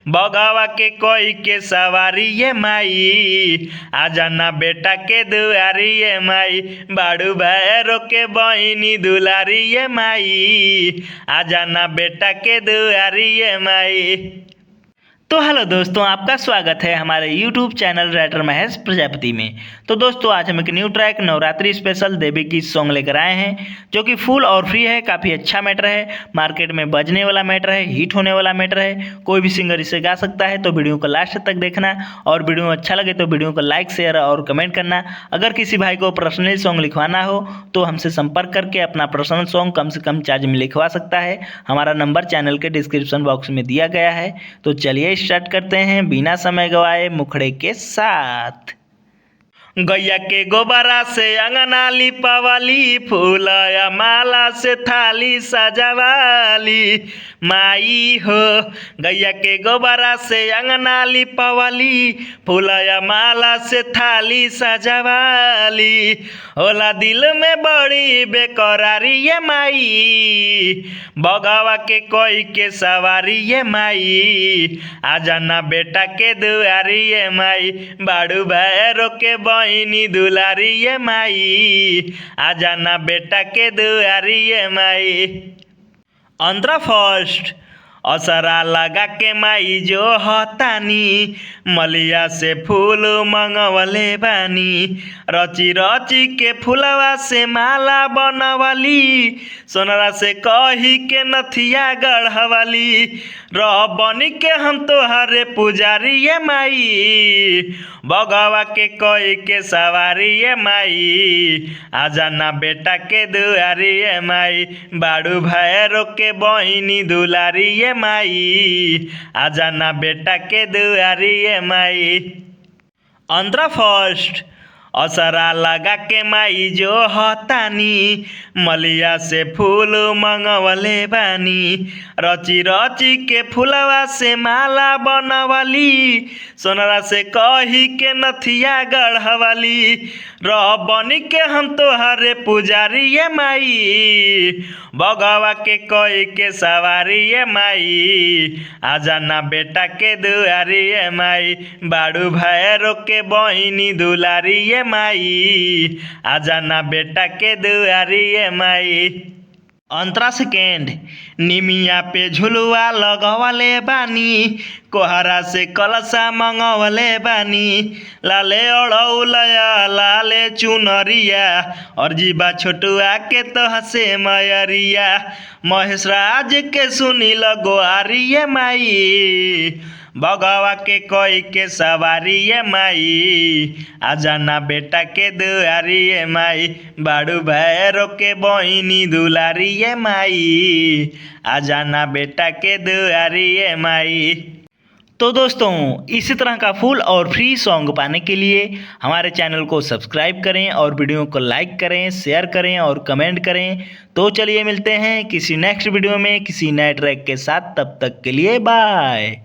बगवा के कोई के सवारी ये माई, आ जाना बेटा के दुआरी ये माई, बाड़ू भैरो के बहिनी दुलारी ये माई, आ जाना बेटा के दुआरी ये माई। तो हेलो दोस्तों, आपका स्वागत है हमारे YouTube channel writer Mahesh Prajapati में। तो दोस्तों, आज हम एक न्यू ट्रैक नवरात्रि स्पेशल देवी की सॉन्ग लेकर आए हैं, जो कि फुल और फ्री है। काफ़ी अच्छा मैटर है, मार्केट में बजने वाला मैटर है, हिट होने वाला मैटर है। कोई भी सिंगर इसे गा सकता है। तो वीडियो को लास्ट तक देखना, और वीडियो अच्छा लगे तो वीडियो को लाइक शेयर और कमेंट करना। अगर किसी भाई को पर्सनली सॉन्ग लिखवाना हो तो हमसे संपर्क करके अपना पर्सनल सॉन्ग कम से कम चार्ज में लिखवा सकता है। हमारा नंबर चैनल के डिस्क्रिप्शन बॉक्स में दिया गया है। तो चलिए स्टार्ट करते हैं बिना समय गवाए मुखड़े के साथ। गैया के गोबरा से अंगना लिपावाली, फूलया माला से थाली सजावाली माई हो। गैया के गोबरा से अंगना लिपावाली, फूलया माला से थाली सजावाली। होला दिल में बड़ी बेकरारी ये माई, बगवा के कोई के सवारी ये माई, आ जाना बेटा के दुआरी ये माई, बाड़ू भैरो के बहिनी दुलारी ये माई, आ जाना बेटा के दुआरी ये माई। अंतरा फर्स्ट असरा लगा के माई जो हतानी, मलिया से फूल मंगवले बानी, रची रची के फूलवा से माला बनवली, सोनरा से कही के नथिया गढ़वली, रह बनी के हम तोहरे पुजारी ये माई, बगवा के कोई के सवारी ये माई, आ जाना बेटा के दुआरी ये माई, बाड़ू भैरो के बहिनी दुलारी ये माई, आ जाना बेटा के दुआरी ये माई। अंतरा फर्स्ट असरा लगा के माई जो हतानी, मलिया से फूल मंगवले बानी, रची रची के फूलवा से माला बनवली, सोनरा से कही के नथिया गढ़वली, रह बनी के हम तोहरे पुजारी ये माई, बगवा के कोई के सवारी ये माई, आ जाना बेटा के दुआरी ये माई, बाड़ू भैरो के बहिनी दुलारी ये माई, आ जाना बेटा के दुआरी ये माई। अंतरा सेकेंड निमिया पे झुलुआ लगवले बानी, कोहरा से कलसा मंगवले बानी, लाले अड़ौलया लाले चुनरिया, और जीबा छोटुआ के तो हसे मयरिया, महेश राज के सुनी लगोआरी ये माई, बगवा के कोई के सवारी ये माई, आ जाना बेटा के दुआरी ये माई, बाड़ू भैरो के बहिनी दुलारी ये माई, आ जाना बेटा के दुआरी ये माई। तो दोस्तों, इसी तरह का फुल और फ्री सॉन्ग पाने के लिए हमारे चैनल को सब्सक्राइब करें और वीडियो को लाइक करें, शेयर करें और कमेंट करें। तो चलिए मिलते हैं किसी नेक्स्ट वीडियो में किसी नए ट्रैक के साथ। तब तक के लिए बाय।